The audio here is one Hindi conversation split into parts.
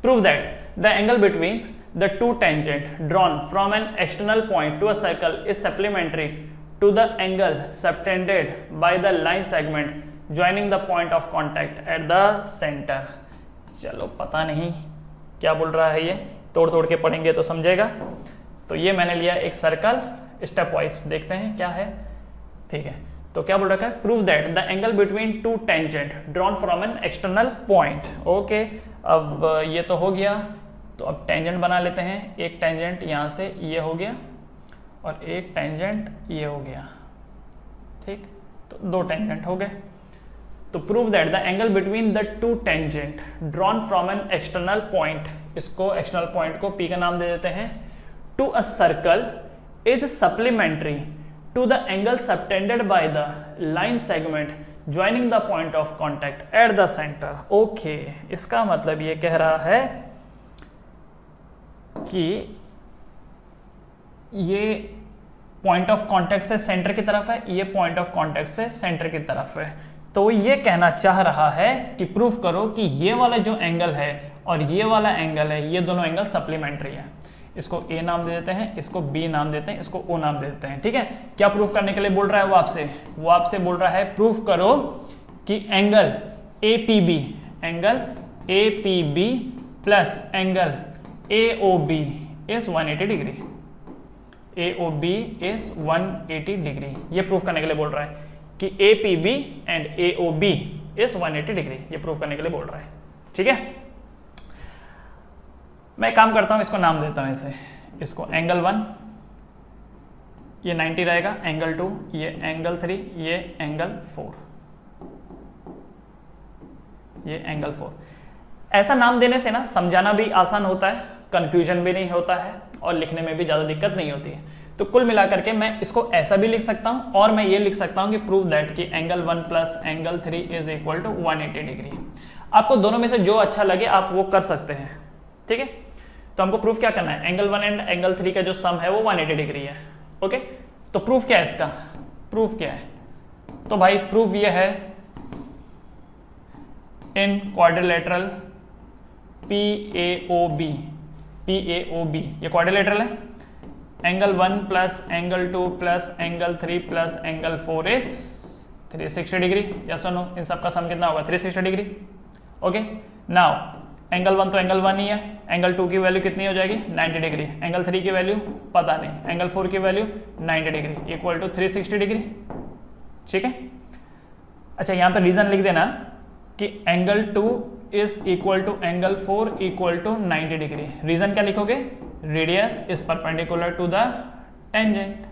Prove that the angle between the two tangent drawn from an external point to a circle is supplementary to the angle subtended by the line segment joining the point of contact at the center। चलो पता नहीं क्या बोल रहा है, ये तोड़ तोड़ के पढ़ेंगे तो समझेगा। तो ये मैंने लिया एक सर्कल, स्टेप वाइज देखते हैं क्या है। ठीक है, तो क्या बोल रखा है, prove that the angle between two tangent drawn from an external point. Okay, अब ये तो हो गया, तो अब टेंजेंट बना लेते हैं। एक टेंजेंट यहाँ से ये हो गया और एक टेंजेंट ये हो गया। ठीक, तो दो टेंजेंट हो गए। तो prove that the angle between the two tangent drawn from an external point, इसको एक्सटर्नल पॉइंट को पी का नाम दे देते हैं, to a circle is supplementary to the angle subtended by the line segment joining the point of contact at the centre. Okay, इसका मतलब ये कह रहा है कि ये पॉइंट ऑफ कांटेक्ट से सेंटर की तरफ है, ये पॉइंट ऑफ कांटेक्ट से सेंटर की तरफ है। तो ये कहना चाह रहा है कि प्रूफ करो कि ये वाला जो एंगल है और ये वाला एंगल है, ये दोनों एंगल सप्लीमेंट्री है। इसको ए नाम दे देते हैं, इसको बी नाम देते हैं, इसको ओ नाम दे देते हैं। ठीक है, क्या प्रूफ करने के लिए बोल रहा है वो आपसे बोल रहा है प्रूफ करो कि angle APB, angle APB plus angle AOB is 180 degree, AOB is 180 degree. ये प्रूफ करने के लिए बोल रहा है कि APB and AOB is 180 degree, ये प्रूफ करने के लिए बोल रहा है। ठीक है, मैं काम करता हूं, इसको नाम देता हूं ऐसे, इसको एंगल 1 ये 90 रहेगा, एंगल 2 ये एंगल 3, ये एंगल 4, ये एंगल 4। ऐसा नाम देने से ना समझाना भी आसान होता है, कंफ्यूजन भी नहीं होता है और लिखने में भी ज़्यादा दिक्कत नहीं होती है। तो कुल मिलाकर के मैं इसको ऐसा भी लिख सकता हूं और मैं ये लिख सकता हूं कि प्रूव दैट कि angle 1 plus angle 3 is equal to 180 degree. आपको दोनों में से जो अच्छा लगे आप वो कर सकते हैं। ठीक है, तो हमको प्रूफ क्या करना है, एंगल 1 एंड एंगल 3 का जो सम है वो 180 डिग्री है। ओके, तो प्रूफ क्या है इसका, प्रूफ क्या है, तो भाई प्रूफ ये है इन क्वाड्रिलेटरल PAOB, ये क्वाड्रिलेटरल है, angle 1 plus angle 2 plus angle 3 plus angle 4 is 360 degree. या सुनो, इन सब का सम कितना होगा, 360 डिग्री। ओके, नाउ एंगल 1 तो एंगल 1 ही है, एंगल 2 की वैल्यू कितनी हो जाएगी, 90 डिग्री, एंगल 3 की वैल्यू पता नहीं, एंगल 4 की value 90 degree equal to 360 degree. ठीक है, अच्छा यहाँ पे रीजन लिख देना कि angle 2 is equal to angle 4 equal to 90 degree. Reason क्या लिखोगे, radius is perpendicular to the tangent.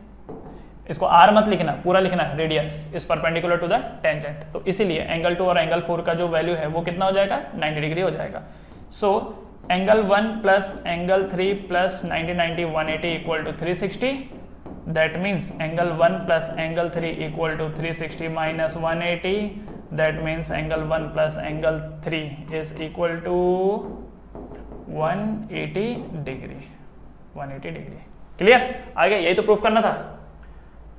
इसको आर मत लिखना, पूरा लिखना है, radius is perpendicular to the tangent. तो इसीलिए एंगल 2 और एंगल 4 का जो वैल्यू है वो कितना हो जाएगा, 90 डिग्री हो जाएगा। सो एंगल 1 प्लस एंगल 3 प्लस 90 90 180 equal to 360। That means angle 1 plus angle 3 equal to 360 minus 180। That means angle 1 plus angle 3 is equal to 180 degree, 180 degree. Clear, आगे यही तो प्रूफ करना था।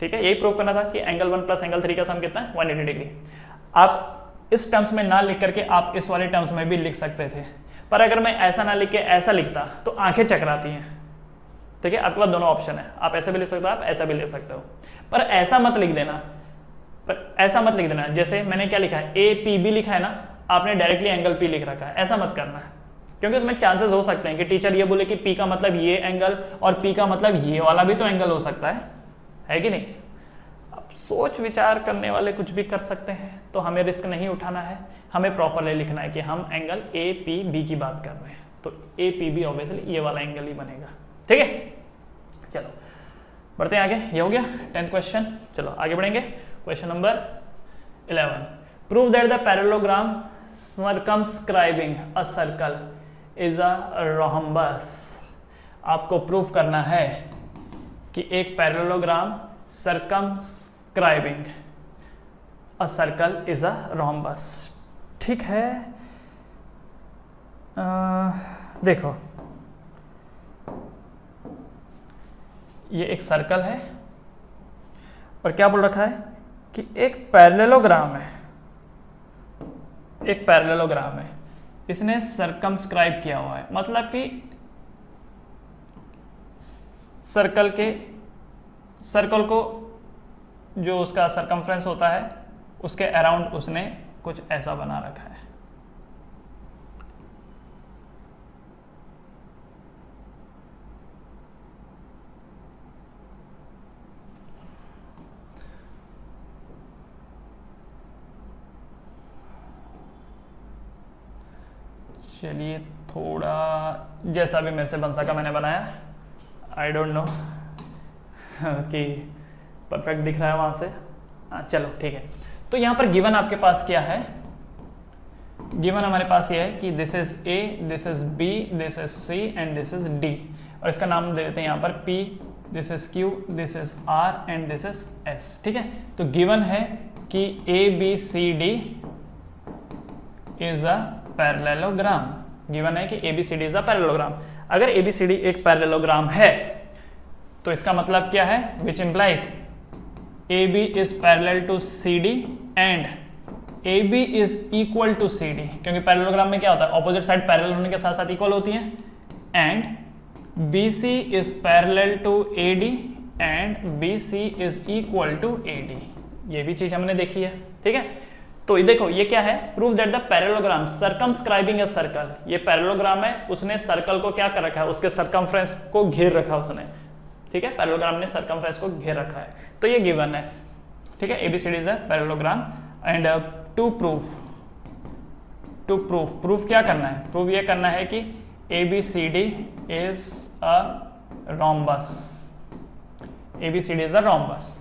ठीक है, यही प्रूफ करना था कि एंगल 1 प्लस एंगल 3 का सम कितना है, 180 डिग्री। आप इस टर्म्स में ना लिख करके आप इस वाले टर्म्स में भी लिख सकते थे, पर अगर मैं ऐसा ना लिख के ऐसा लिखता तो आंखें चकराती हैं। ठीक है, आपके पास दोनों ऑप्शन है, आप ऐसे भी लिख सकते हो, आप ऐसा भी लिख सकते हो, पर ऐसा मत लिख देना, जैसे मैंने क्या लिखा है, APB लिखा है ना, आपने डायरेक्टली एंगल P लिख रखा है, ऐसा मत करना, क्योंकि उसमें चांसेस हो सकते हैं कि टीचर ये बोले कि P का मतलब ये एंगल और P का मतलब ये वाला भी तो एंगल हो सकता है कि नहीं। अब सोच विचार करने वाले कुछ भी कर सकते हैं, तो हमें रिस्क नहीं उठाना है, हमें प्रॉपरली लिखना है कि हम एंगल APB की बात कर रहे हैं, तो APB ऑब्वियसली ये वाला एंगल ही बनेगा। ठीक है, चलो बढ़ते हैं आगे, ये हो गया 10th क्वेश्चन। चलो आगे बढ़ेंगे, question number 11। Prove that the parallelogram circumscribing a circle is a rhombus. आपको प्रूफ करना है कि एक parallelogram circumscribing a circle is a rhombus. ठीक है, देखो ये एक सर्कल है और क्या बोल रखा है कि एक पैरेललोग्राम है, इसने सरकमस्क्राइब किया हुआ है, मतलब कि सर्कल को जो उसका सरकमफ्रेंस होता है उसके अराउंड उसने कुछ ऐसा बना रखा है। चलिए थोड़ा जैसा भी मेरे से बन सका मैंने बनाया, आई डोंट नो कि परफेक्ट दिख रहा है वहां से। हाँ चलो ठीक है। तो यहाँ पर गिवन आपके पास क्या है, गिवन हमारे पास ये है कि this is A, this is B, this is C and this is D, और इसका नाम दे देते हैं यहाँ पर P, this is Q, this is R and this is S. ठीक है, तो गिवन है कि A B C D is a parallelogram. Given है कि ABCD इज अ पैरेललोग्राम। अगर ABCD एक पैरेललोग्राम है तो इसका मतलब क्या है, which implies AB is parallel to CD and AB is equal to CD, क्योंकि पैरेललोग्राम में क्या होता है, ऑपोजिट साइड पैरेलल होने के साथ साथ इक्वल होती है, and BC is parallel to AD and BC is equal to AD। ये भी चीज हमने देखी है। ठीक है, तो देखो ये क्या है, prove that the parallelogram circumscribing a circle. ये पैरेललोग्राम है, उसने सर्कल को क्या कर रखा है, उसके सर्कमफ्रेंस को घेर रखा उसने। ठीक है, पैरेललोग्राम ने सर्कमफ्रेंस को घेर रखा है, तो ये गिवन है। ठीक है, ABCD is a parallelogram and to proof क्या करना है, प्रूफ ये करना है कि ABCD is a rhombus. ABCD is a rhombus.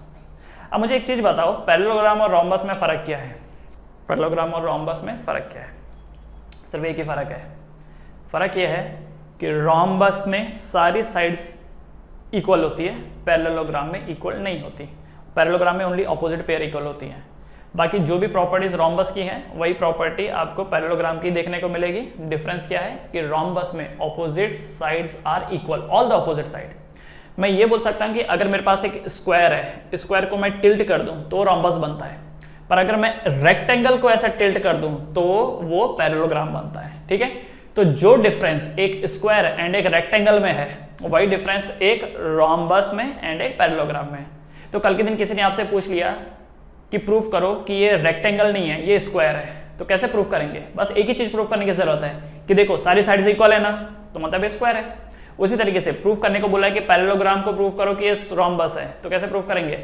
अब मुझे एक चीज बताओ, पैरेललोग्राम और रोम्बस में फर्क क्या है? पैरेललोग्राम और रोम्बस में फर्क क्या है? सिर्फ एक ही फर्क है। फर्क यह है कि रोम्बस में सारी साइड्स इक्वल होती है, पैरेललोग्राम में इक्वल नहीं होती। पैरेललोग्राम में ओनली ऑपोजिट पेयर इक्वल होती हैं। बाकी जो भी प्रॉपर्टीज रोम्बस की हैं वही प्रॉपर्टी आपको पैरेललोग्राम की देखने को मिलेगी। डिफरेंस क्या है कि रोम्बस में opposite sides are equal, all the opposite side. मैं ये बोल सकता हूँ कि अगर मेरे पास एक स्क्वायर है, स्क्वायर को मैं टिल्ट कर दूं तो रोम्बस बनता है, पर अगर मैं रेक्टेंगल को ऐसा टिल्ट कर दूं तो वो पैरेललोग्राम बनता है। ठीक है, तो जो डिफरेंस एक स्क्वायर एंड एक रेक्टेंगल में है वही डिफरेंस एक रोम्बस में एंड एक पैरेललोग्राम में है। तो कल के दिन किसी ने आपसे पूछ लिया कि प्रूफ करो कि ये रेक्टेंगल नहीं है, ये स्क्वायर है, तो कैसे प्रूफ करेंगे? बस एक ही चीज प्रूफ करने की जरूरत है कि देखो सारी साइड्स इक्वल है ना, तो मतलब ये स्क्वायर है। उसी तरीके से प्रूफ करने को बोला है कि पैरेललोग्राम को प्रूफ करो कि ये रोम्बस है, तो कैसे प्रूफ करेंगे?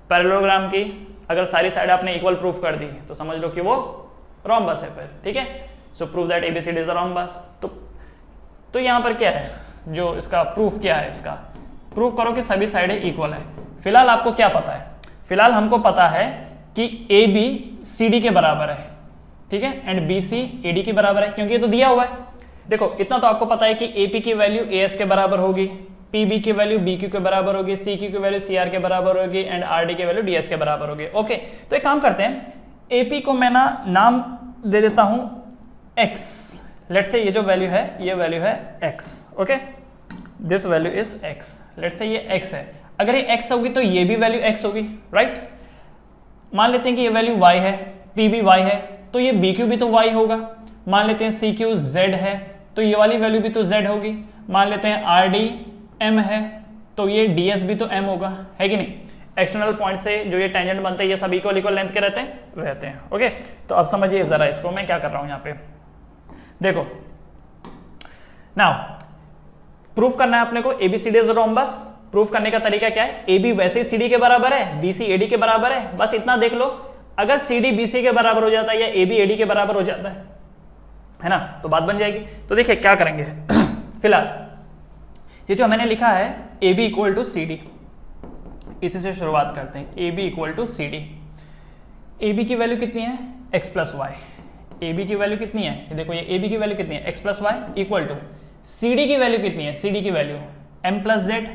पैरेललोग्राम की अगर सारी साइड आपने इक्वल प्रूफ कर दी तो समझ लो कि वो रोम्बस है फिर। ठीक है, सो prove that ABCD is a rhombus. तो यहाँ पर क्या है, जो इसका प्रूफ क्या है, इसका प्रूफ करो कि सभी साइडें इक्वल है। फिलहाल आपको क्या पता है? फिलहाल हमको पता है कि AB CD के बराबर है, ठीक है, एंड BC AD के बराबर है, क्योंकि ये तो दिया हुआ है। देखो इतना तो आपको पता है कि AP की वैल्यू AS के बराबर होगी, PB की वैल्यू BQ के बराबर होगी, CQ की वैल्यू CR के बराबर होगी एंड RD की वैल्यू DS के बराबर होगी। ओके, तो एक काम करते हैं, AP को मैं ना नाम दे देता हूं X। लेट्स से ये जो वैल्यू है ये वैल्यू है X। Okay, this value is X। Let's say ये X है, अगर ये X होगी तो ये भी वैल्यू X होगी, राइट। मान लेते हैं कि ये वैल्यू Y है, PB Y है, तो ये BQ भी तो Y होगा। मान लेते हैं CQ Z है, तो ये वाली वैल्यू भी तो Z होगी। मान लेते हैं RD M है, तो ये DS भी तो M होगा, है कि नहीं। एक्सटर्नल पॉइंट से जो ये टेंजेंट बनते हैं ये सब इक्वल लेंथ के रहते हैं। ओके, तो अब समझिए जरा इसको मैं क्या कर रहा हूं यहाँ पे। देखो नाउ प्रूफ करना है अपने को ABCD इज रोम्बस। प्रूफ करने का तरीका क्या है, AB वैसे ही CD के बराबर है, BC AD के बराबर है, बस इतना देख लो। अगर CD BC के बराबर हो जाता है या AB AD के बराबर हो जाता है ना, तो बात बन जाएगी। तो देखिए क्या करेंगे फिलहाल ये जो मैंने लिखा है AB इक्वल टू CD, इसी से शुरुआत करते हैं। AB equal to CD, AB की वैल्यू कितनी है, x प्लस वाई। AB की वैल्यू कितनी है, ये देखो, ये AB की वैल्यू कितनी है, x plus y equal to CD की वैल्यू कितनी है, CD की value m plus z.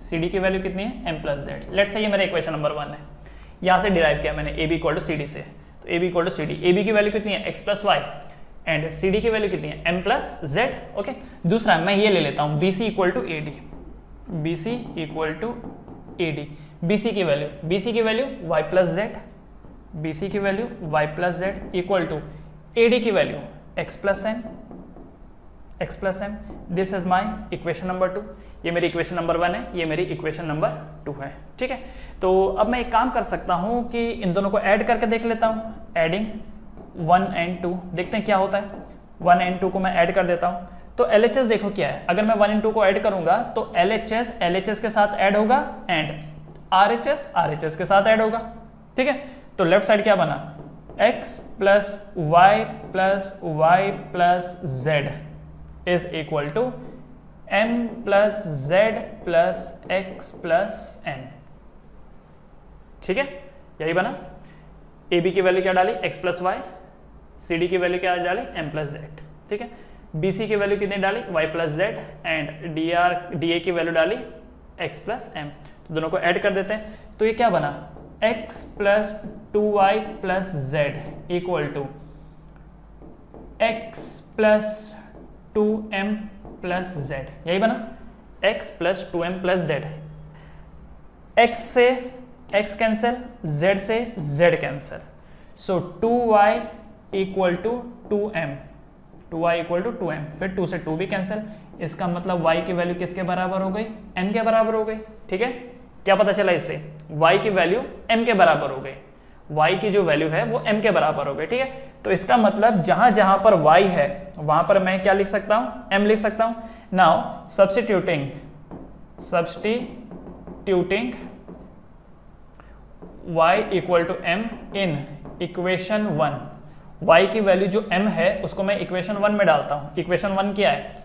CD की वैल्यू कितनी है, m plus Z. Let's say ये मेरा इक्वेशन नंबर 1 है, यहाँ से डिराइव किया मैंने AB इक्वल टू CD से। तो AB equal to CD, AB की वैल्यू कितनी है, x plus y and CD की वैल्यू कितनी है, m प्लस जेड। ओके, दूसरा मैं ये ले लेता हूँ BC equal to AD, BC equal to AD। BC की value y plus z, BC की value y plus z equal to AD की value x plus m, this is my equation number 2। ये मेरी इक्वेशन नंबर 1 है, ये मेरी इक्वेशन नंबर 2 है। ठीक है, तो अब मैं एक काम कर सकता हूँ कि इन दोनों को ऐड करके देख लेता हूँ। एडिंग 1 एंड 2, देखते हैं क्या होता है। 1 एंड 2 को मैं ऐड कर देता हूँ। तो LHS देखो क्या है, अगर मैं 1 एंड 2 को ऐड करूंगा तो LHS के साथ ऐड होगा एंड RHS के साथ ऐड होगा। ठीक है, तो लेफ्ट साइड क्या बना, x plus Y plus z is equal to m plus z plus x plus n। ठीक है, यही बना। AB की वैल्यू क्या डाली, x प्लस वाई, CD की वैल्यू क्या डाली, m प्लस जेड। ठीक है, BC की वैल्यू कितनी डाली, y plus Z and DA की वैल्यू डाली x प्लस m। तो दोनों को ऐड कर देते हैं, तो ये क्या बना, x plus 2y plus z equal to x plus 2m plus z, यही बना, x plus 2m plus z. x से x कैंसिल, z से z cancel, so 2y equal to 2m, 2y equal to 2m, फिर 2 से 2 भी कैंसिल। इसका मतलब y की वैल्यू किसके बराबर हो गई, m के बराबर हो गई। ठीक है, क्या पता चला इससे, y की वैल्यू m के बराबर हो गई, y की जो वैल्यू है वो m के बराबर हो गई। ठीक है, तो इसका मतलब जहां जहां पर y है वहां पर मैं क्या लिख सकता हूं, m लिख सकता हूं। Now substituting y equal to m in equation 1, y की वैल्यू जो m है उसको मैं इक्वेशन 1 में डालता हूं। इक्वेशन 1 क्या है,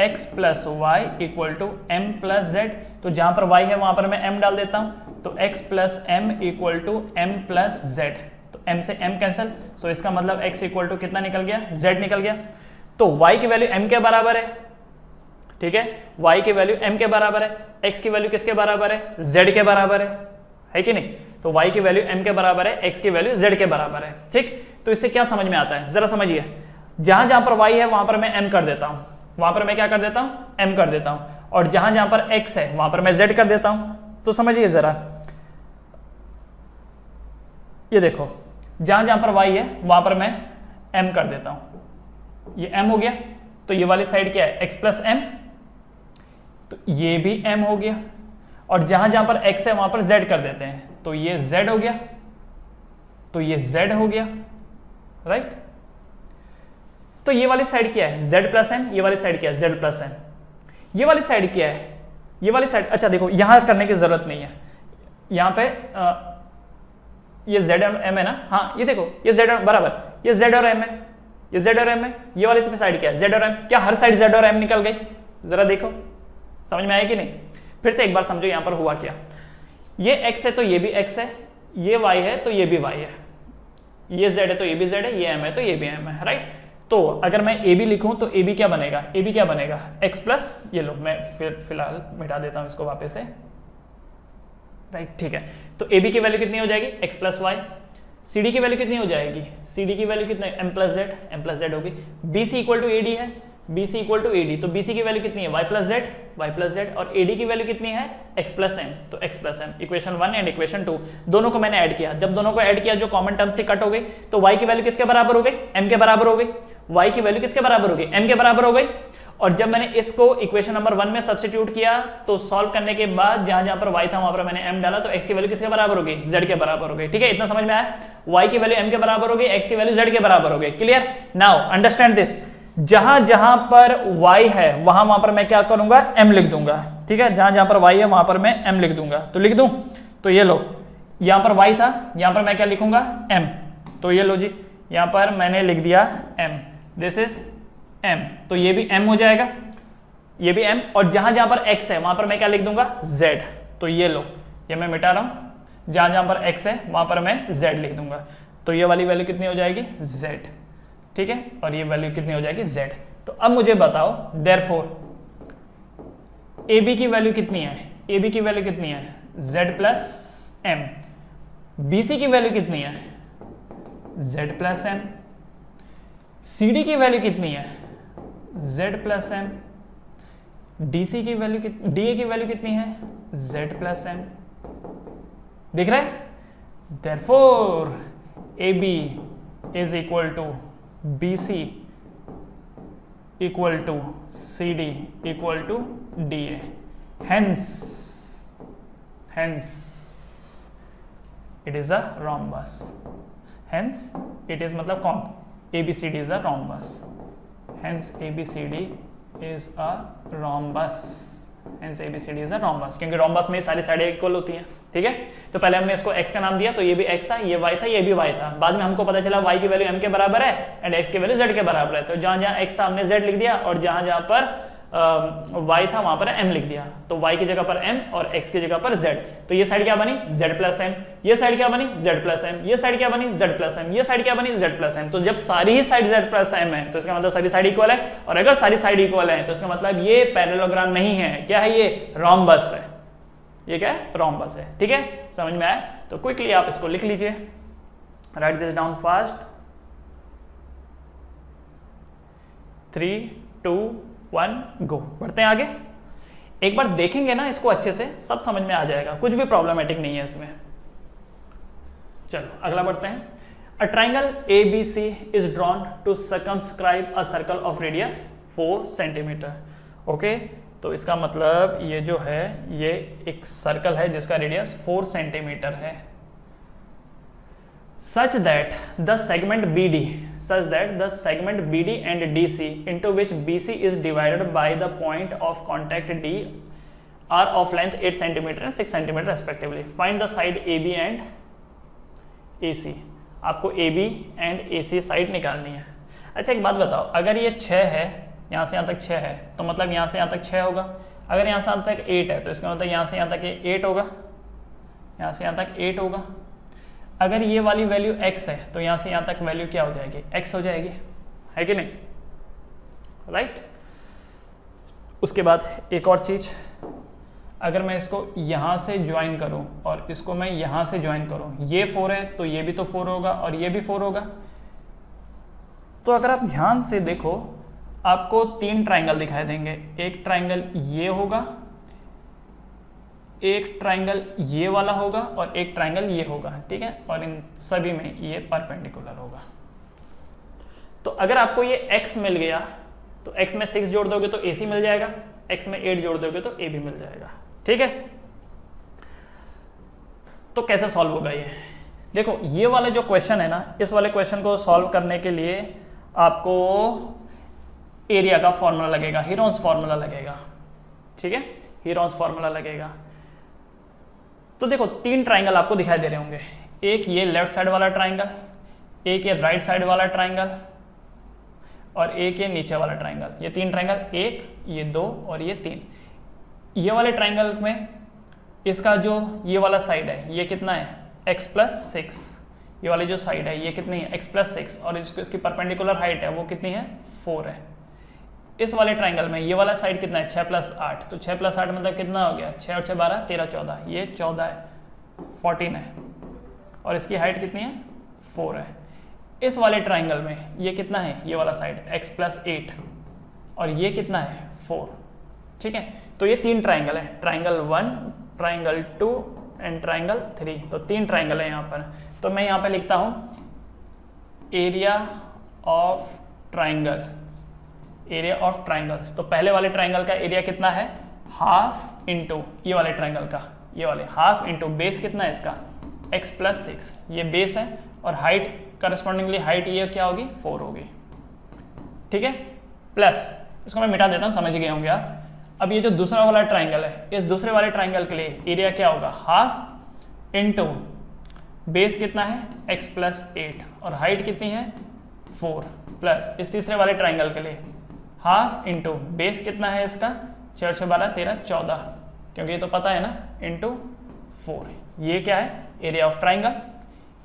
x plus y equal to m plus z, तो जहां पर y है वहां पर मैं m डाल देता हूं, तो x plus m equal to m plus z, तो m से m कैंसिल, सो इसका मतलब x इक्वल टू कितना निकल गया, z निकल गया। तो y की वैल्यू m के बराबर है। ठीक है, y की वैल्यू m के बराबर है, x की वैल्यू किसके बराबर है, z के बराबर है कि नहीं। तो y की वैल्यू m के बराबर है, x की वैल्यू z के बराबर है। ठीक, तो इससे क्या समझ में आता है, जरा समझिए। जहां जहां पर y है वहां पर मैं m कर देता हूं, वहां पर मैं क्या कर देता हूं, m कर देता हूं, और जहां जहां पर x है वहां पर मैं z कर देता हूं। तो समझिए जरा, ये देखो, जहां जहां पर y है वहां पर मैं m कर देता हूं, ये m हो गया। तो ये वाली साइड क्या है, x प्लस m, तो ये भी m हो गया, और जहां जहां पर x है वहां पर z कर देते हैं, तो ये z हो गया, तो ये z हो गया, राइट। तो ये वाली साइड क्या है, z प्लस m, ये वाली साइड क्या है, z प्लस m, ये वाली साइड क्या है, ये वाली साइड, अच्छा देखो यहां करने की जरूरत नहीं है, यहां पे ये z और m है ना, हाँ ये देखो ये z और बराबर, ये z और m है, ये z और m है, ये वाली साइड क्या है, z और m, क्या हर साइड z और m निकल गई, जरा देखो समझ में आया कि नहीं। फिर से एक बार समझो यहां पर हुआ क्या, ये x है तो ये भी x है, ये y है तो ये भी y है, ये z है तो ये भी z है, ये m है तो ये भी m है, राइट। तो अगर मैं a b लिखूं तो a b क्या बनेगा, a b क्या बनेगा, x प्लस, ये लो मैं फिलहाल मिटा देता हूं इसको वापस से, राइट। ठीक है, तो a b की वैल्यू कितनी हो जाएगी, x प्लस वाई। CD की वैल्यू कितनी हो जाएगी, CD की वैल्यू कितनी, m प्लस जेड होगी। BC इक्वल टू AD है, BC इक्वल टू AD, तो BC की वैल्यू कितनी है, y प्लस जेड, और AD की वैल्यू कितनी है, x प्लस m, तो x plus m। Equation 1 and equation 2 दोनों को मैंने ऐड किया, जब दोनों को ऐड किया जो कॉमन टर्म्स थी कट हो गई, तो y की वैल्यू किसके बराबर हो गई, m के बराबर हो गई, y की वैल्यू किसके बराबर हो गई, m के बराबर हो गई। और जब मैंने इसको इक्वेशन नंबर 1 में सब्स्टिट्यूट किया तो सॉल्व करने के बाद जहां जहां पर y था वहां पर मैंने m डाला, तो x की वैल्यू किसके बराबर हो गई, z के बराबर हो गई। ठीक है, इतना समझ में आया, y की वैल्यू m के बराबर हो गई, x की वैल्यू z के बराबर हो गई। क्लियर, नाउ अंडरस्टैंड दिस, जहां जहां पर y है वहां पर मैं क्या करूंगा, m लिख दूंगा। ठीक है, जहां जहां पर y है वहां पर मैं m लिख दूंगा, तो लिख दूं, तो ये लो यहां पर y था, यहां पर मैं क्या लिखूंगा, m, तो ये लो जी यहां पर मैंने लिख दिया m, दिस इज m, तो ये भी m हो जाएगा, ये भी m, और जहां जहां पर x है वहां पर मैं क्या लिख दूंगा, z, तो ये लो ये मैं मिटा रहा हूं, जहां जहां पर x है वहां पर मैं z लिख दूंगा, तो ये वाली वैल्यू कितनी हो जाएगी, z। ठीक है, और ये वैल्यू कितनी हो जाएगी, z। तो अब मुझे बताओ देयरफॉर AB की वैल्यू कितनी है, AB की वैल्यू कितनी है, z प्लस m, BC की वैल्यू कितनी है, z प्लस m, CD की वैल्यू कितनी है, z प्लस m, DC की वैल्यू DA की वैल्यू कितनी है, z प्लस m। दिख रहा है, therefore AB is equal to BC equal to CD equal to DA. Hence it is a rhombus. Hence it is मतलब कौन, ABCD is a rhombus. Hence ABCD is a rhombus. Hence ABCD is a rhombus, क्योंकि rhombus में सारी साइडें इक्वल होती हैं, ठीक है। तो पहले हमने इसको x का नाम दिया, तो ये भी x था, ये y था, ये भी y था। बाद में हमको पता चला y की वैल्यू m के बराबर है एंड x की वैल्यू z के बराबर है, तो जहां जहां x था हमने z लिख दिया और जहां जहां पर y था वहां पर m लिख दिया। तो y की जगह पर m और x की जगह पर z। तो ये साइड क्या बनी, z प्लस m, ये साइड क्या बनी, z प्लस m, ये साइड क्या बनी, z प्लस m, ये साइड क्या बनी, z प्लस m। तो जब सारी ही साइड z प्लस m है तो इसका मतलब सारी साइड इक्वल है, और अगर सारी साइड इक्वल है तो इसका मतलब ये पैरेललोग्राम नहीं है, क्या है, ये रोम्बस है। ये क्या है, रोम्बस है, ठीक है, समझ में आया। तो क्विकली आप इसको लिख लीजिए, राइट दिस डाउन फास्ट। 3 2 1 गो। बढ़ते हैं आगे। एक बार देखेंगे ना इसको अच्छे से, सब समझ में आ जाएगा, कुछ भी प्रॉब्लमेटिक नहीं है इसमें। चलो अगला बढ़ते हैं। A triangle ABC is drawn to circumscribe a circle of radius 4 centimetre. Okay, तो इसका मतलब ये जो है ये एक सर्कल है जिसका रेडियस 4 सेंटीमीटर है। such that the segment BD and DC into which BC is divided by the point of contact D are of length 8 cm and 6 cm respectively. Find the side AB and AC. आपको AB and AC साइड निकालनी है। अच्छा एक बात बताओ, अगर ये 6 है, यहाँ से यहाँ तक 6 है, तो मतलब यहाँ से यहाँ तक 6 होगा। अगर यहाँ से यहाँ तक 8 है तो इसका मतलब यहाँ से यहाँ तक 8 होगा, यहाँ से यहाँ तक 8 होगा। अगर ये वाली वैल्यू x है तो यहाँ से यहाँ तक वैल्यू क्या हो जाएगी, x हो जाएगी, है कि नहीं, राइट। उसके बाद एक और चीज, अगर मैं इसको यहाँ से ज्वाइन करूँ और इसको मैं यहाँ से ज्वाइन करूँ, ये 4 है तो ये भी तो 4 होगा और ये भी 4 होगा। तो अगर आप ध्यान से देखो आपको 3 ट्राइंगल दिखाई देंगे। एक ट्राइंगल ये होगा, एक ट्राइंगल ये वाला होगा और एक ट्राइंगल ये होगा, ठीक है, और इन सभी में ये परपेंडिकुलर होगा। तो अगर आपको ये x मिल गया तो x में 6 जोड़ दोगे तो AC मिल जाएगा, x में 8 जोड़ दोगे तो AB मिल जाएगा, ठीक है। तो कैसे सॉल्व होगा ये, देखो ये वाला जो क्वेश्चन है ना, इस वाले क्वेश्चन को सॉल्व करने के लिए आपको एरिया का फॉर्मूला लगेगा, हीरोन्स फॉर्मूला लगेगा, ठीक है, हीरोन्स फॉर्मूला लगेगा। तो देखो 3 ट्राइंगल आपको दिखाई दे रहे होंगे, एक ये लेफ्ट साइड वाला ट्राइंगल, एक ये राइट साइड वाला ट्राइंगल और एक ये नीचे वाला ट्राइंगल। ये 3 ट्राइंगल, एक, ये 2 और ये 3। ये वाले ट्राइंगल में इसका जो ये वाला साइड है ये कितना है, x प्लस 6। ये वाली जो साइड है ये कितनी है, x प्लस 6, और इसकी परपेंडिकुलर हाइट है वो कितनी है, 4 है। इस वाले ट्राइंगल में ये वाला साइड कितना है, 6 प्लस 8, तो 6 प्लस 8 मतलब कितना हो गया, 6 और 6 12 13 14, ये 14 है, 14 है, और इसकी हाइट कितनी है, 4 है। इस वाले ट्राइंगल में ये कितना है, ये वाला साइड x प्लस 8 और ये कितना है, 4, ठीक है। तो ये 3 ट्राइंगल है, ट्राइंगल 1, ट्राइंगल 2 एंड ट्राइंगल 3। तो 3 ट्राइंगल है यहाँ पर। तो मैं यहाँ पे लिखता हूँ area of triangle, area of triangles. तो पहले वाले ट्राइंगल का एरिया कितना है, हाफ इंटू ये वाले ट्राइंगल का, ये वाले हाफ इंटू बेस कितना है इसका, x प्लस 6, ये बेस है, और हाइट करस्पॉन्डिंगली हाइट ये क्या होगी, 4 होगी, ठीक है, प्लस इसको मैं मिटा देता हूँ, समझ गए होंगे आप। अब ये जो दूसरा वाला ट्राइंगल है, इस दूसरे वाले ट्राइंगल के लिए एरिया क्या होगा, हाफ इंटू बेस कितना है, x प्लस 8 और हाइट कितनी है, 4, प्लस इस तीसरे वाले ट्राइंगल के लिए हाफ इंटू बेस कितना है इसका, 4 6 12 13 14, क्योंकि ये तो पता है ना, इंटू 4। ये क्या है, एरिया ऑफ ट्राइंगल।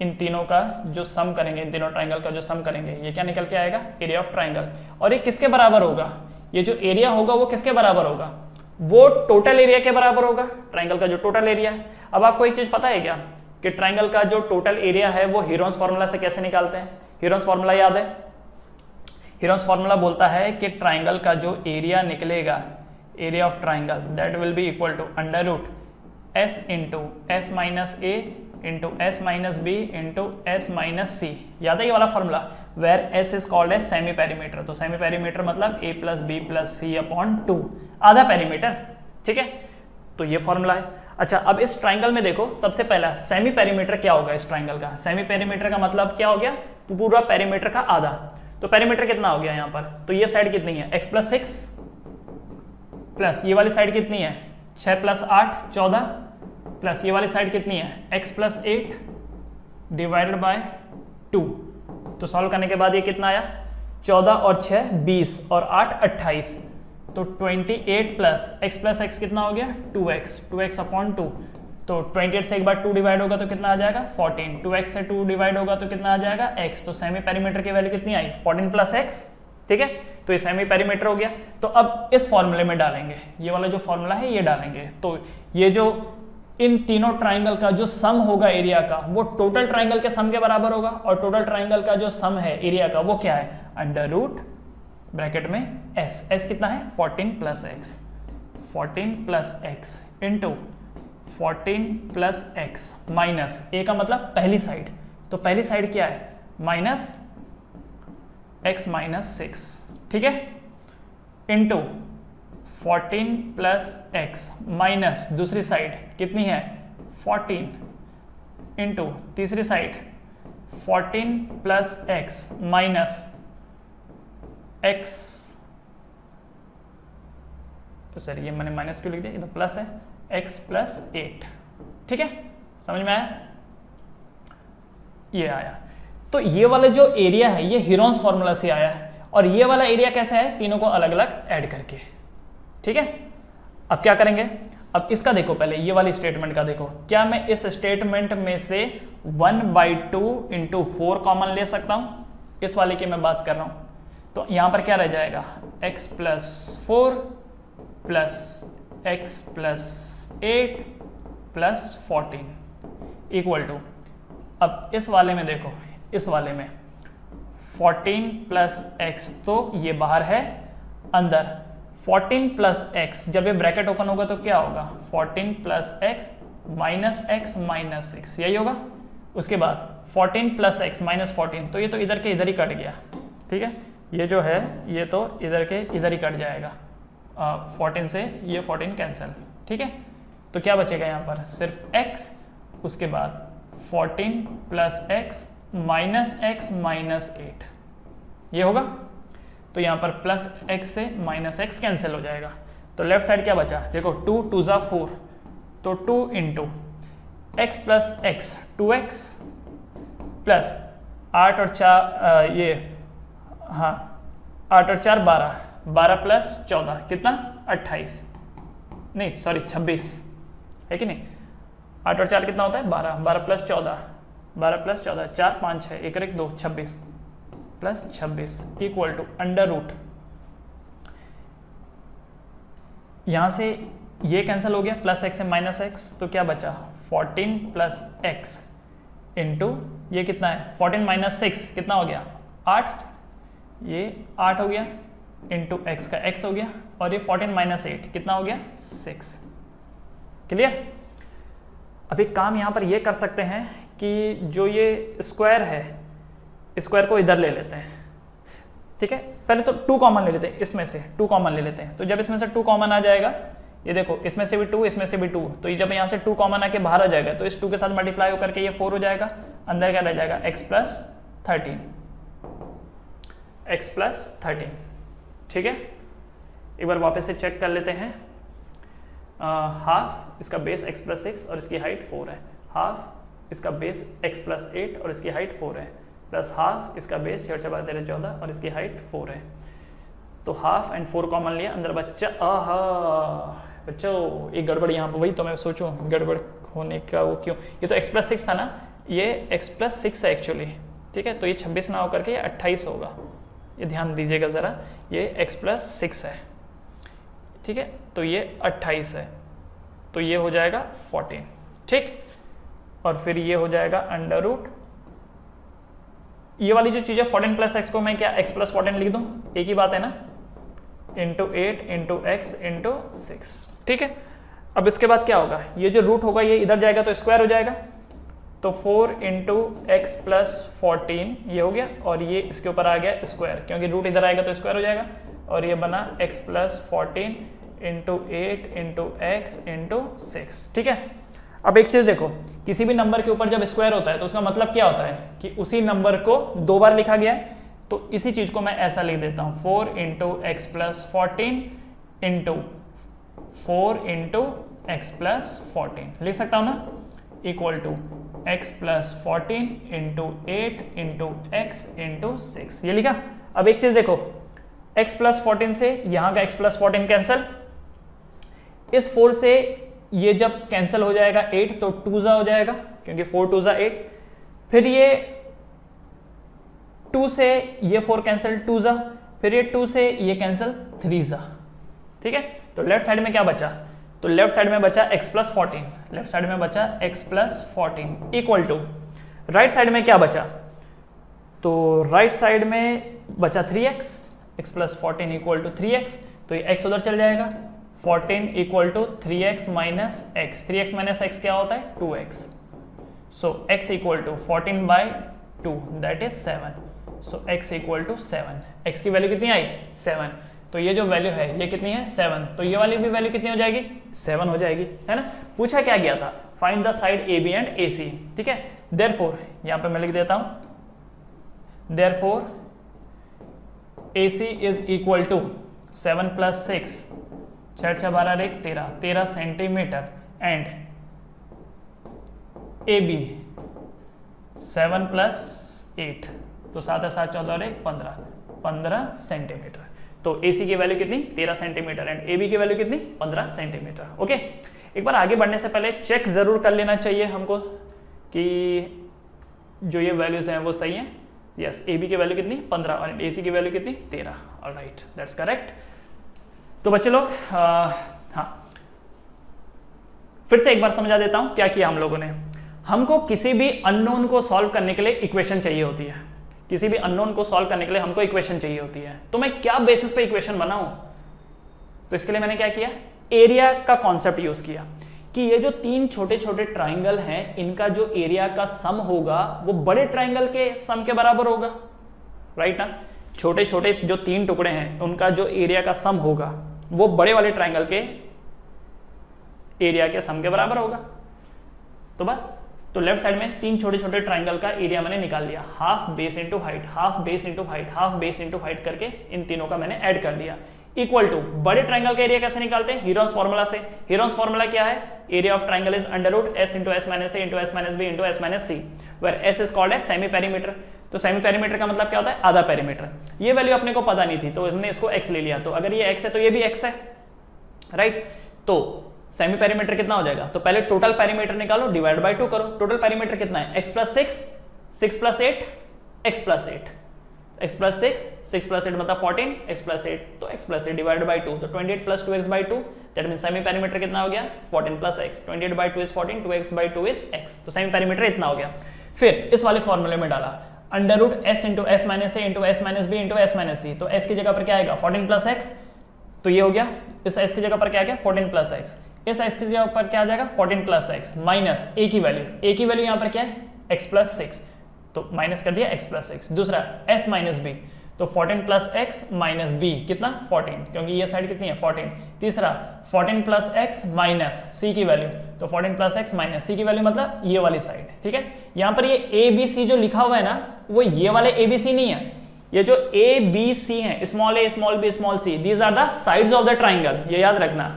इन तीनों का जो सम करेंगे, इन तीनों ट्राइंगल का जो सम करेंगे, ये क्या निकल के आएगा, एरिया ऑफ ट्राइंगल। और ये किसके बराबर होगा, ये जो एरिया होगा वो किसके बराबर होगा, वो टोटल एरिया के बराबर होगा, ट्राइंगल का जो टोटल एरिया है। अब आपको एक चीज पता है क्या, कि ट्राइंगल का जो टोटल एरिया है वो हीरोन्स फॉर्मूला से कैसे निकालते हैं। हीरोन्स फॉर्मूला याद है, हीरोन्स फॉर्मूला बोलता है कि ट्राइंगल का जो एरिया निकलेगा, area of triangle, that will be equal to under root s into S minus A into S minus B into S minus C. याद है ये वाला formula, where S is called as semi perimeter. तो सेमी पेरीमीटर मतलब A plus B plus C upon 2, आधा पेरीमीटर। ठीक है, तो ये फॉर्मूला है। अच्छा, अब इस ट्राइंगल में देखो, सबसे पहला सेमी पेरीमीटर क्या होगा इस ट्राइंगल का? सेमी पेरीमीटर का मतलब क्या हो गया? पूरा पेरीमीटर का आधा। तो पेरीमीटर कितना हो गया यहाँ पर? तो ये साइड कितनी है? x प्लस 6 प्लस ये वाली साइड कितनी है? 6 प्लस 8 14 प्लस ये वाली साइड कितनी है? x plus 8 divided by 2। तो सॉल्व करने के बाद ये कितना आया? 14 और 6 20 और 8 28। तो 28 प्लस x कितना हो गया? 2x upon 2। तो 28 से एक बार 2 डिवाइड होगा तो कितना आ जाएगा? 14। 2x से 2 डिवाइड होगा तो कितना आ जाएगा? x। तो सेमी पेरीमीटर की वैल्यू कितनी आई? 14 प्लस x। ठीक है, तो ये सेमी पेरीमीटर हो गया। तो अब इस फॉर्मूले में डालेंगे, ये वाला जो फॉर्मूला है ये डालेंगे। तो ये जो इन तीनों ट्राइंगल का जो सम होगा एरिया का, वो टोटल ट्राइंगल के सम के बराबर होगा। और टोटल ट्राइंगल का जो सम है एरिया का वो क्या है? अंडर रूट ब्रैकेट में s कितना है? 14 plus x, 14 plus x into 14 plus x minus a का मतलब पहली साइड। तो पहली साइड क्या है? Minus x minus 6। ठीक है, इंटू 14 प्लस एक्स माइनस दूसरी साइड कितनी है? 14 इंटू तीसरी side 14 plus x minus x। तो सर ये मैंने माइनस क्यों लिख दिया? ये तो प्लस है, x प्लस 8। ठीक है, समझ में आया? ये आया। तो ये वाला जो एरिया है ये हीरोन्स फॉर्मूला से आया है, और ये वाला एरिया कैसा है? तीनों को अलग अलग ऐड करके। ठीक है, अब क्या करेंगे? अब इसका देखो, पहले ये वाली स्टेटमेंट का देखो। क्या मैं इस स्टेटमेंट में से 1/2 इंटू 4 कॉमन ले सकता हूं? इस वाले की मैं बात कर रहा हूं। तो यहां पर क्या रह जाएगा? x प्लस 4 प्लस x plus 8 plus 14 equal to, अब इस वाले में देखो, इस वाले में 14 प्लस एक्स, तो ये बाहर है, अंदर 14 प्लस एक्स, जब ये ब्रैकेट ओपन होगा तो क्या होगा? 14 प्लस एक्स माइनस 6, यही होगा। उसके बाद 14 प्लस एक्स माइनस 14, तो ये तो इधर के इधर ही कट गया। ठीक है, ये जो है ये तो इधर के इधर ही कट जाएगा। 14 से ये 14 कैंसिल। ठीक है, तो क्या बचेगा यहाँ पर? सिर्फ x, उसके बाद 14 प्लस एक्स माइनस 8, ये होगा। तो यहाँ पर प्लस एक्स से माइनस एक्स कैंसिल हो जाएगा। तो लेफ्ट साइड क्या बचा? देखो 2 2 ज़ा 4, तो 2 into x plus x 2x plus 8 और 4 ये हाँ 8 और 4 12, 12 प्लस 14 कितना? 28, नहीं सॉरी 26 है कि नहीं? 8 और 4 कितना होता है? 12, 12 plus 14, 12 plus 14 4 5 6 1 1 2 26 plus 26 equal to under root, यहां से ये कैंसिल हो गया, प्लस एक्स है माइनस एक्स, तो क्या बचा? 14 प्लस एक्स इंटू ये कितना है? 14 माइनस 6 कितना हो गया? 8, ये 8 हो गया इंटू एक्स का x हो गया, और ये 14 माइनस 8 कितना हो गया? 6। क्लियर? अब एक काम यहाँ पर ये कर सकते हैं कि जो ये स्क्वायर है, स्क्वायर को इधर ले लेते हैं। ठीक है, पहले तो 2 कॉमन ले लेते हैं, इसमें से 2 कॉमन ले लेते हैं। तो जब इसमें से 2 कॉमन आ जाएगा, ये देखो इसमें से भी 2 इसमें से भी 2, तो ये जब यहाँ से 2 कॉमन आके बाहर आ जाएगा तो इस 2 के साथ मल्टीप्लाई होकर के ये 4 हो जाएगा। अंदर क्या रह जाएगा? x plus 13। ठीक है, एक बार वापस से चेक कर लेते हैं। हाफ इसका बेस x प्लस 6 और इसकी हाइट 4 है, हाफ इसका बेस x प्लस 8 और इसकी हाइट 4 है, प्लस हाफ इसका बेस 6 4 13 14 और इसकी हाइट 4 है। तो हाफ एंड 4 कॉमन लिया, अंदर बच्चा बच्चों एक गड़बड़ यहाँ पर, वही तो मैं सोचूं गड़बड़ होने का वो क्यों? ये तो x प्लस 6 था ना, ये x प्लस 6 है एक्चुअली। ठीक है, तो ये 26 ना होकर के ये 28 होगा, ये ध्यान दीजिएगा ज़रा, ये x प्लस 6 है। ठीक है, तो ये 28 है, तो ये हो जाएगा 14। ठीक, और फिर ये हो जाएगा अंडर रूट, ये वाली जो चीज़ है 14 प्लस एक्स को मैं क्या x प्लस 14 लिख दूँ? एक ही बात है ना, इंटू 8 इंटू एक्स इंटू 6। ठीक है, अब इसके बाद क्या होगा? ये जो रूट होगा ये इधर जाएगा तो स्क्वायर हो जाएगा, तो 4 इंटू एक्स प्लस 14 ये हो गया, और ये इसके ऊपर आ गया स्क्वायर, क्योंकि रूट इधर आएगा तो स्क्वायर हो जाएगा, और ये बना x plus 14 into 8 into x into 6। ठीक है, अब एक चीज देखो, किसी भी नंबर के ऊपर जब स्क्वायर होता है तो उसका मतलब क्या होता है कि उसी नंबर को दो बार लिखा गया है। तो इसी चीज को मैं ऐसा लिख देता हूं, 4 into x plus 14 into 4 into x plus 14 लिख सकता हूं ना, equal to x plus 14 into 8 into x into 6, ये लिखा। अब एक चीज देखो, x प्लस 14 से यहां का x प्लस 14 कैंसिल, इस 4 से ये जब कैंसिल हो जाएगा 8 तो 2 जा हो जाएगा, क्योंकि 4 2 जा 8, फिर ये 2 से ये 4 कैंसिल 2 जा, फिर ये 2 से ये कैंसिल 3 जा। ठीक है, तो लेफ्ट साइड में क्या बचा, तो लेफ्ट साइड में बचा x प्लस 14, लेफ्ट साइड में बचा x plus 14 equal to right side में क्या बचा, तो राइट साइड में बचा 3x, x plus 14 equal to 3x, तो ये x उधर चल जाएगा, 14 equal to 3x minus x, 3x minus x क्या होता है 2x, so x equal to 14 by 2 that is 7, so x equal to 7, x की वैल्यू कितनी आई 7, तो ये जो वैल्यू है ये कितनी है 7, तो ये वाली भी वैल्यू कितनी हो जाएगी 7 हो जाएगी, है ना। पूछा क्या गया था, find the side A B and A C. ठीक है, देयरफॉर यहां पे मैं लिख देता हूं, therefore A C is equal to 7 plus 6, 6 6 12 1 13, 13 centimetre, and A B 7 plus 8, तो 7 7 14 और 1 15, 15 सेंटीमीटर। तो AC की वैल्यू कितनी 13 सेंटीमीटर एंड AB की वैल्यू कितनी 15 सेंटीमीटर। ओके, एक बार आगे बढ़ने से पहले चेक जरूर कर लेना चाहिए हमको कि जो ये वैल्यूज हैं वो सही हैं। यस, AB की वैल्यू कितनी 15 और AC की वैल्यू कितनी 13। Alright, that's correct. तो बच्चे लोग हाँ, फिर से एक बार समझा देता हूं क्या किया हम लोगों ने। हमको किसी भी अननोन को सॉल्व करने के लिए इक्वेशन चाहिए होती है, किसी भी अननोन को सॉल्व करने के लिए हमको इक्वेशन चाहिए होती है। तो मैं क्या बेसिस पे इक्वेशन बनाऊं, तो इसके लिए मैंने क्या किया, एरिया का कॉन्सेप्ट यूज किया कि ये जो 3 छोटे छोटे ट्राइंगल हैं इनका जो एरिया का सम होगा वो बड़े ट्राइंगल के सम के बराबर होगा, राइट ना। छोटे छोटे जो 3 टुकड़े हैं उनका जो एरिया का सम होगा वो बड़े वाले ट्राइंगल के एरिया के सम के बराबर होगा। तो बस, तो लेफ्ट साइड में 3 छोटे छोटे ट्राइंगल का एरिया मैंने निकाल लिया, half base into height, half base into height, half base into height करके इन तीनों का मैंने ऐड कर दिया, इक्वल टू बड़े ट्राइंगल का एरिया कैसे निकालते हैं, हीरोन्स फार्मूला से। हीरोन्स फार्मूला क्या है, area of triangle is under root s into S minus A into S minus B into S minus c, where S is called as semi perimeter. तो सेमी पेरीमीटर का मतलब क्या होता है, आधा पेरीमीटर। ये वैल्यू अपने को पता नहीं थी तो हमने इसको एक्स ले लिया, तो अगर ये एक्स है तो ये भी एक्स है, राइट। तो सेमी पेरीमीटर कितना हो जाएगा, तो पहले टोटल पेरीमीटर निकालो, डिवाइड बाय 2 करो। टोटल पेरीमीटर कितना है, x plus 6, 6 plus 8, x plus 8, x plus 6, 6 plus 8 मतलब 14, x प्लस 8, तो x प्लस 8 डिवाइड बाय 2, तो 28 plus 2x by 2, that means semi perimeter कितना हो गया 14 plus x, 28 by 2 is 14, 2x by 2 is x, तो सेमी पेरीमीटर इतना हो गया। फिर इस वाले फॉर्मूले में डाला under root s into S minus ए into S minus B into S minus C, तो s की जगह पर क्या आएगा 14 प्लस x, तो ये हो गया, इस s की जगह पर क्या आ गया 14 प्लस x, इस x की जगह पर क्या आ जाएगा 14 प्लस x माइनस a की वैल्यू, a की वैल्यू यहाँ पर क्या है x प्लस 6, तो माइनस कर दिया x प्लस 6। दूसरा s माइनस b, तो 14 प्लस x माइनस b कितना 14, क्योंकि ये साइड कितनी है 14। तीसरा 14 प्लस x माइनस c की वैल्यू, तो 14 प्लस x माइनस c की वैल्यू मतलब ये वाली साइड, ठीक है। यहाँ पर ये a b c जो लिखा हुआ है ना, वो ये वाले a b c नहीं है, ये जो a b c है, small a small b small c, these are the sides of the triangle, ये याद रखना,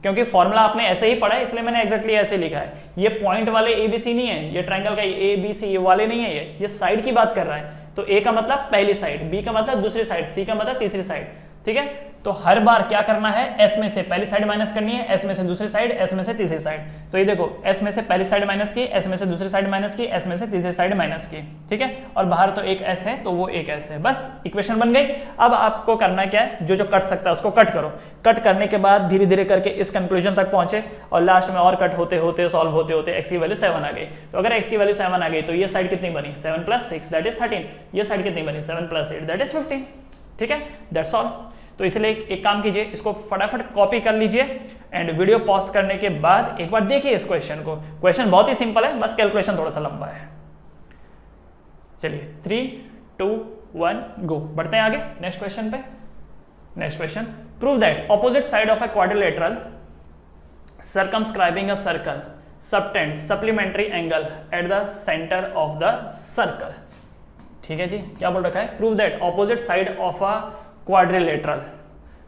क्योंकि फॉर्मूला आपने ऐसे ही पढ़ा है इसलिए मैंने एक्जैक्टली ऐसे लिखा है। ये पॉइंट वाले ए बी सी नहीं है, ये ट्राइंगल का ए बी सी वाले नहीं है, ये साइड की बात कर रहा है। तो ए का मतलब पहली साइड, बी का मतलब दूसरी साइड, सी का मतलब तीसरी साइड, ठीक है। तो हर बार क्या करना है, एस में से पहली साइड माइनस करनी है, एस में से दूसरी साइड, एस में से तीसरी साइड। तो ये देखो, एस में से पहली साइड माइनस की, एस में से दूसरी साइड माइनस की, एस में से तीसरी साइड माइनस की, ठीक है। और बाहर तो एक एस है तो वो एक एस है, बस इक्वेशन बन गई। अब आपको करना क्या है, जो जो कट सकता है उसको कट करो। कट करने के बाद धीरे धीरे करके इस कंक्लूजन तक पहुंचे और लास्ट में और कट होते होते सॉल्व होते होते एक्स की वैल्यू 7 आ गई। तो अगर एक्स की वैल्यू 7 आ गई तो ये साइड कितनी बनी 7 प्लस 6 दैट इज 13, ये साइड कितनी बनी 7 प्लस 8 दैट इज 15, ठीक है। That's all. तो इसलिए एक काम कीजिए, इसको फटाफट कॉपी कर लीजिए एंड वीडियो पॉज करने के बाद एक बार देखिए इस क्वेश्चन को। क्वेश्चन बहुत ही सिंपल है, बस कैलकुलेशन थोड़ा सा लंबा है। चलिए 3, 2, 1 गो, बढ़ते हैं आगे नेक्स्ट क्वेश्चन पे। Next question, prove that opposite side of a quadrilateral circumscribing a circle subtend supplementary angle at the center of the circle। ठीक है जी, क्या बोल रखा है? Prove that opposite side of a quadrilateral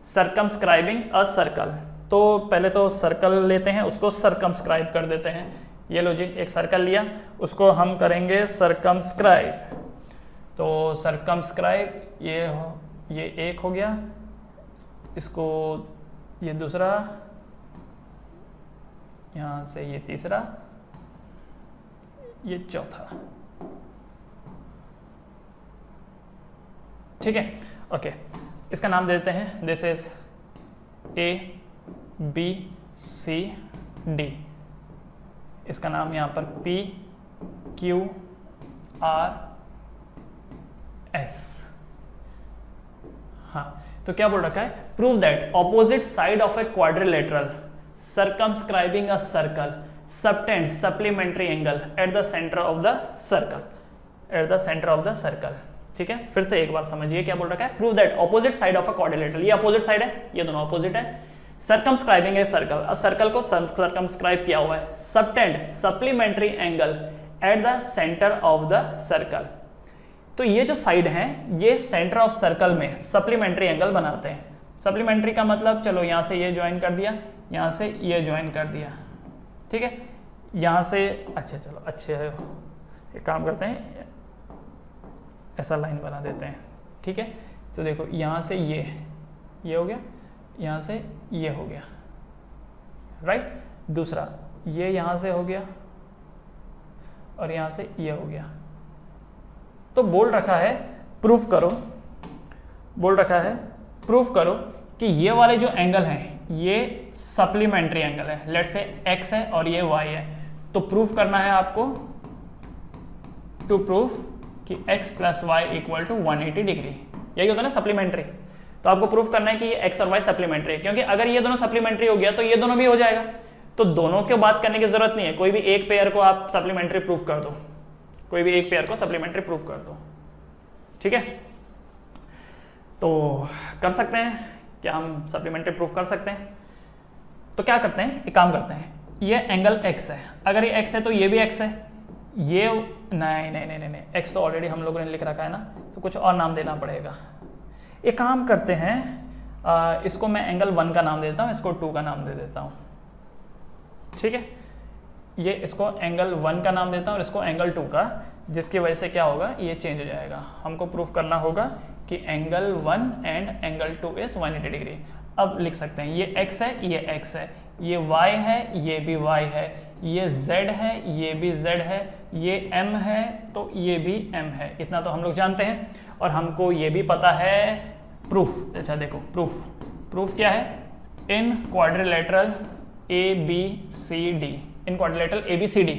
circumscribing a circle. तो पहले तो सर्कल लेते हैं, उसको सर्कमस्क्राइब कर देते हैं। ये लो जी, एक सर्कल लिया, उसको हम करेंगे सर्कमस्क्राइब। तो सर्कमस्क्राइब ये एक हो गया, इसको ये दूसरा, यहां से ये तीसरा, ये चौथा। ठीक है, ओके, इसका नाम दे देते हैं, दिस इज ABCD। इसका नाम यहां पर PQRS। हाँ, तो क्या बोल रखा है? Prove that opposite side of a quadrilateral circumscribing a circle subtend supplementary angle at the center of the circle, at the center of the circle। ठीक है, फिर से एक बार समझिए क्या बोल रखा है। Prove that opposite side of a quadrilateral, ये अपोजिट साइड है, ये दोनों अपोजिट है। सर्कमस्क्राइबिंग ए सर्कल, सर्कल को सर्कमस्क्राइब किया हुआ है। Subtend supplementary angle eight the centre of the circle. तो ये जो साइड है, ये सेंटर ऑफ सर्कल में सप्लीमेंट्री एंगल बनाते हैं। सप्लीमेंट्री का मतलब, चलो यहां से ये ज्वाइन कर दिया, यहां से ये ज्वाइन कर दिया, ठीक है, यहां से, अच्छा चलो अच्छे है, एक काम करते हैं, ऐसा लाइन बना देते हैं। ठीक है, तो देखो यहां से ये हो गया, यहां से ये हो गया, राइट। दूसरा ये यहां से हो गया और यहां से ये हो गया। तो बोल रखा है प्रूफ करो, बोल रखा है प्रूफ करो कि ये वाले जो एंगल हैं ये सप्लीमेंट्री एंगल है। लेट्स से x है और ये y है, तो प्रूफ करना है आपको, टू प्रूफ कि x plus y equal to 180 degree. यही होता है ना सप्लीमेंट्री। तो आपको प्रूफ करना है कि ये x और y सप्लीमेंट्री है, क्योंकि अगर ये दोनों सप्लीमेंट्री हो गया तो ये दोनों भी हो जाएगा। तो दोनों की बात करने की जरूरत नहीं है, कोई भी एक पेयर को आप सप्लीमेंट्री प्रूफ कर दो, कोई भी एक पेयर को सप्लीमेंट्री प्रूफ कर दो। ठीक है, तो कर सकते हैं क्या हम सप्लीमेंट्री प्रूफ कर सकते हैं? तो क्या करते हैं, एक काम करते हैं, ये एंगल x है, अगर ये x है तो ये भी x है, ये नहीं, x तो ऑलरेडी हम लोगों ने लिख रखा है ना, तो कुछ और नाम देना पड़ेगा। एक काम करते हैं, इसको मैं एंगल 1 का नाम दे देता हूँ, इसको 2 का नाम दे देता हूँ। ठीक है, ये इसको एंगल 1 का नाम देता हूँ और इसको एंगल 2 का, जिसकी वजह से क्या होगा, ये चेंज हो जाएगा। हमको प्रूफ करना होगा कि angle 1 and angle 2 is 180 degree. अब लिख सकते हैं, ये x है, ये x है, ये y है, ये भी y है, ये z है, ये भी z है, ये m है, तो ये भी m है। इतना तो हम लोग जानते हैं और हमको ये भी पता है प्रूफ। अच्छा देखो प्रूफ क्या है, इन क्वाड्रिलेटरल ABCD, इन क्वाड्रिलेटरल ABCD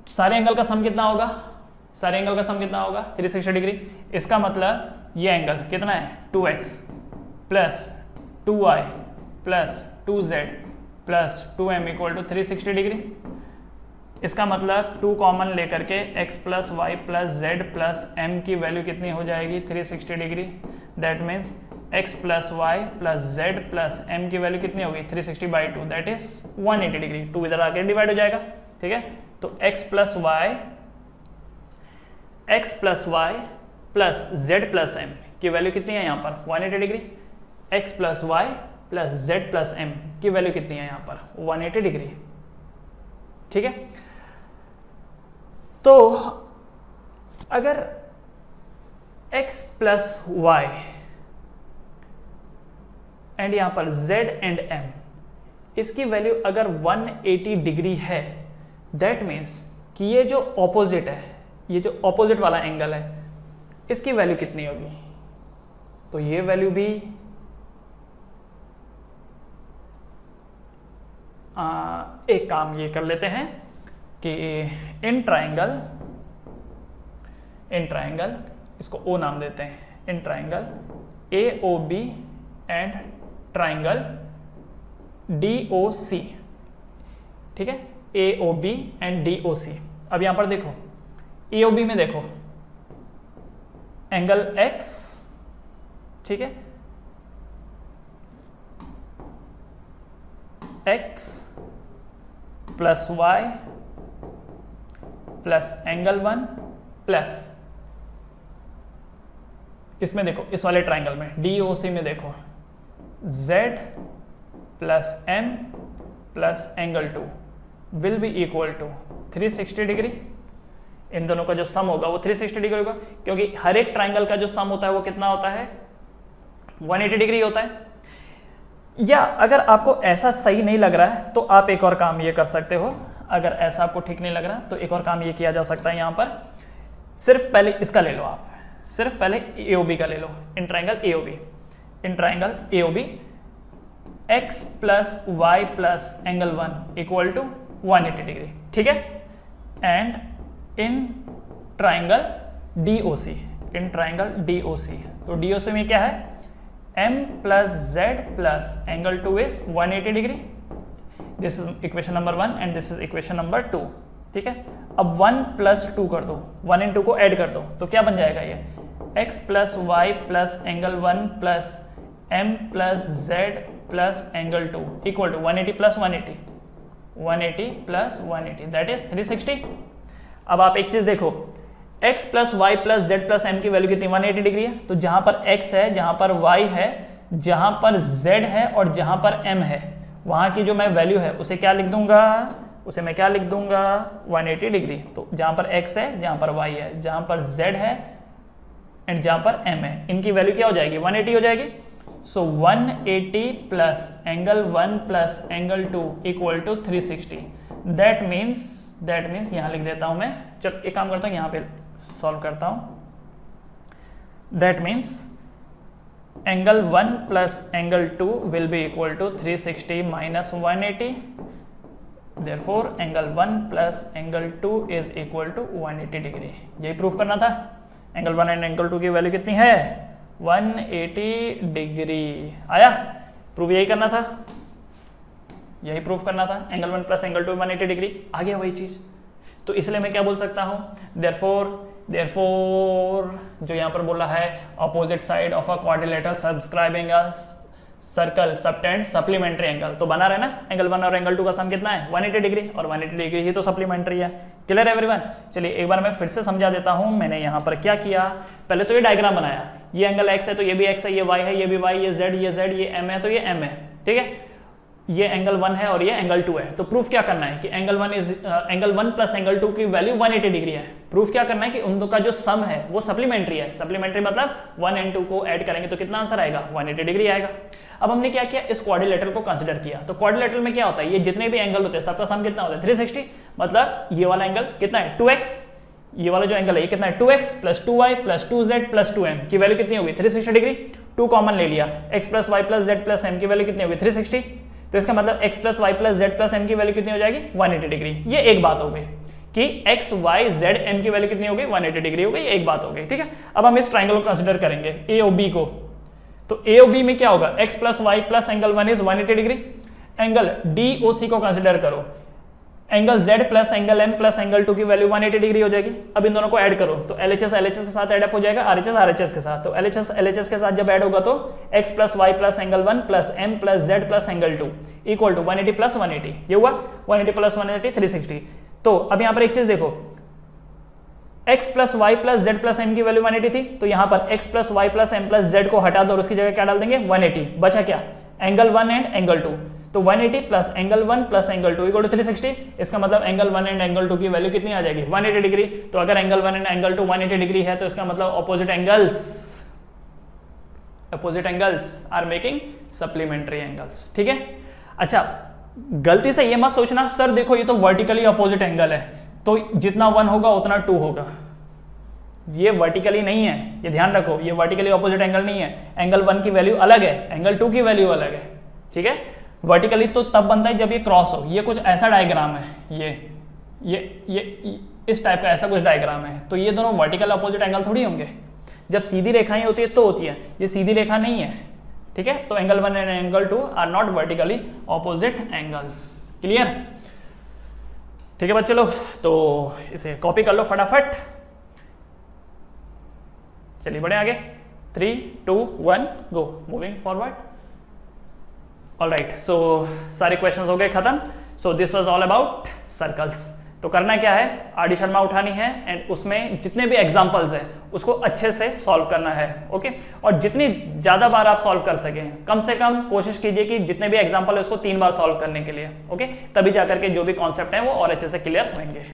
सारे एंगल का सम कितना होगा, सारे एंगल का सम कितना होगा 360 डिग्री। इसका मतलब ये एंगल कितना है, 2x plus 2y plus 2z plus 2m equal to 360 degree. इसका मतलब 2 कॉमन लेकर के x plus Y plus z plus m की वैल्यू कितनी हो जाएगी, 360 degree. That means x plus Y plus z plus m की वैल्यू कितनी होगी, 360/2, दैट इज 180 डिग्री। 2 इधर आके डिवाइड हो जाएगा। ठीक है, तो x plus Y plus z plus m की वैल्यू कितनी है यहाँ पर, 180 degree. x plus Y plus z plus m की वैल्यू कितनी है यहाँ पर, 180 डिग्री। ठीक है, तो अगर x प्लस वाई एंड यहां पर z एंड m, इसकी वैल्यू अगर 180 डिग्री है, दैट मीन्स कि ये जो ऑपोजिट है, ये जो ऑपोजिट वाला एंगल है, इसकी वैल्यू कितनी होगी, तो ये वैल्यू भी एक काम ये कर लेते हैं कि इन ट्राइंगल इसको O नाम देते हैं, इन triangle AOB and triangle DOC, ठीक है, AOB एंड DOC। अब यहां पर देखो AOB में देखो एंगल X, ठीक है, X plus Y plus angle 1 plus इसमें देखो इस वाले ट्राइंगल में DOC में देखो Z plus M plus angle 2 will be equal to 360 degree. इन दोनों का जो सम होगा वो 360 डिग्री होगा, क्योंकि हर एक ट्राइंगल का जो सम होता है वो कितना होता है, 180 डिग्री होता है। या अगर आपको ऐसा सही नहीं लग रहा है तो आप एक और काम ये कर सकते हो, अगर ऐसा आपको ठीक नहीं लग रहा तो एक और काम ये किया जा सकता है, यहां पर सिर्फ पहले इसका ले लो, आप सिर्फ पहले AOB का ले लो, in triangle AOB x plus Y plus angle 1 equal to 180 degree, ठीक है। एंड इन ट्राइंगल DOC, तो DOC में क्या है, M plus Z plus angle 2 is 180 degree. This is equation number 1 and this is equation number 2, ठीक है। अब 1 प्लस 2 कर दो, 1 इन 2 को ऐड कर दो, तो क्या बन जाएगा ये, x plus Y plus angle 1 plus m plus z plus angle 2 equal to 180 plus 180 plus 180 that is 360। अब आप एक चीज देखो, x plus Y plus z plus m की वैल्यू कितनी, 180 डिग्री है। तो जहां पर x है, जहां पर y है, जहां पर z है और जहां पर m है, वहां की जो मैं वैल्यू है उसे क्या लिख दूंगा, 180 डिग्री। तो जहां पर x है, जहां पर y है, जहां पर z है एंड जहां पर m है, इनकी वैल्यू क्या हो जाएगी, 180 हो जाएगी। So 180 plus angle 1 plus angle 2 equal to 360। That means यहां लिख देता हूं मैं, चल एक काम करता हूं, यहां पे सॉल्व करता हूं। That means angle 1 plus angle 2 will be equal to 360 minus 180। Therefore angle 1 plus angle 2 is equal to 180 degree. यही प्रूफ करना था। एंगल 1 एंड एंगल 2 की वैल्यू कितनी है, 180 डिग्री। आया, प्रूफ यही करना था, यही प्रूफ करना था। एंगल 1 प्लस एंगल 2 180 डिग्री, आ गया वही चीज। तो इसलिए मैं क्या बोल सकता हूं, देयरफॉर जो यहां पर बोला है, opposite side of a quadrilateral subscribing a circle subtend supplementary angle. तो बना रहे ना, एंगल 1 और एंगल 2 का सम कितना है, 180 डिग्री, और 180 डिग्री ही तो सप्लीमेंट्री है। Clear everyone. चलिए एक बार मैं फिर से समझा देता हूं। मैंने यहां पर क्या किया, पहले तो ये डायग्राम बनाया, ये एंगल x है तो ये भी x है, ये y है, ये भी y, ये z, ये m है तो ये m है, ठीक है। ये एंगल 1 है और ये एंगल 2 है। तो प्रूफ क्या करना है कि एंगल 1 प्लस एंगल 2 की वैल्यू 180 डिग्री है। प्रूफ क्या करना है कि उन दो का जो सम है वो सप्लीमेंट्री है। सप्लीमेंट्री मतलब 1 एंड 2 को ऐड करेंगे तो कितना आंसर आएगा, 180 डिग्री आएगा। अब हमने क्या किया, इस क्वाड्रिलेटरल को कंसीडर किया। तो क्वाड्रिलेटरल में क्या होता है, ये जितने भी एंगल होते हैं सबका सम कितना होता है, 360। मतलब ये वाला एंगल कितना है, 2x, ये वाला जो एंगल है ये कितना है, 2x plus 2y plus 2z plus 2m की वैल्यू कितनी होगी, 360 डिग्री। 2 कॉमन ले लिया, x plus Y plus z plus m की वैल्यू कितनी होगी, 360। तो इसका मतलब x plus Y plus z plus m की वैल्यू कितनी हो जाएगी, 180 डिग्री। ये एक बात हो गई कि x y z m की वैल्यू कितनी हो गई, 180 डिग्री हो गई, एक बात हो गई, ठीक है। अब हम इस ट्राइंगल को कंसीडर करेंगे AOB को। तो AOB में क्या होगा, x plus Y plus angle 1 is 180 degree. Angle DOC को कंसीडर करो, angle Z plus angle M plus angle 2 की वैल्यू 180 डिग्री हो जाएगी। अब इन दोनों को ऐड करो तो LHS LHS के साथ ऐड अप हो जाएगा, RHS RHS के साथ। तो LHS LHS के साथ जब ऐड होगा तो x plus Y plus angle 1 plus M plus Z plus angle 2 equal to 180 plus 180। ये हुआ 180 प्लस 180 360। तो अब यहाँ पर एक चीज देखो, x plus Y plus z plus m की वैल्यू 180 थी, तो यहाँ पर x plus Y plus m plus z को हटा दो और उसकी जगह क्या डाल देंगे, 180। बचा क्या, एंगल 1 एंड एंगल 2। तो 180 plus angle 1 plus angle 2 equal to 360। इसका मतलब एंगल 1 एंड एंगल 2 की वैल्यू कितनी आ जाएगी, 180 डिग्री। तो अगर एंगल 1 एंड एंगल 2 180 डिग्री है तो इसका मतलब opposite angles are making supplementary angles, ठीक है। अच्छा, गलती से ये मत सोचना सर देखो ये तो वर्टिकली अपोजिट एंगल है तो जितना 1 होगा उतना 2 होगा। ये वर्टिकली नहीं है, ये ध्यान रखो, ये वर्टिकली अपोजिट एंगल नहीं है। एंगल 1 की वैल्यू अलग है, एंगल 2 की वैल्यू अलग है, ठीक है। वर्टिकली तो तब बनता है जब ये क्रॉस हो। ये कुछ ऐसा डायग्राम है, ये इस टाइप का ऐसा कुछ डायग्राम है, तो ये दोनों वर्टिकल अपोजिट एंगल थोड़ी होंगे। जब सीधी रेखाएं होती है तो होती है, ये सीधी रेखा नहीं है, ठीक है। तो angle 1 and angle 2 are not vertically opposite angles. Clear, ठीक है बच्चे लोग, तो इसे कॉपी कर लो फटाफट। चलिए बढ़े आगे, 3 2 1 गो, मूविंग फॉरवर्ड। ऑलराइट, सो सारे क्वेश्चंस हो गए खत्म। So this was all about circles. तो करना क्या है, आर.डी. शर्मा उठानी है एंड उसमें जितने भी एग्जांपल्स हैं उसको अच्छे से सॉल्व करना है, ओके। और जितनी ज़्यादा बार आप सॉल्व कर सकें, कम से कम कोशिश कीजिए कि जितने भी एग्जांपल है उसको 3 बार सॉल्व करने के लिए, ओके। तभी जाकर के जो भी कॉन्सेप्ट है वो और अच्छे से क्लियर होंगे।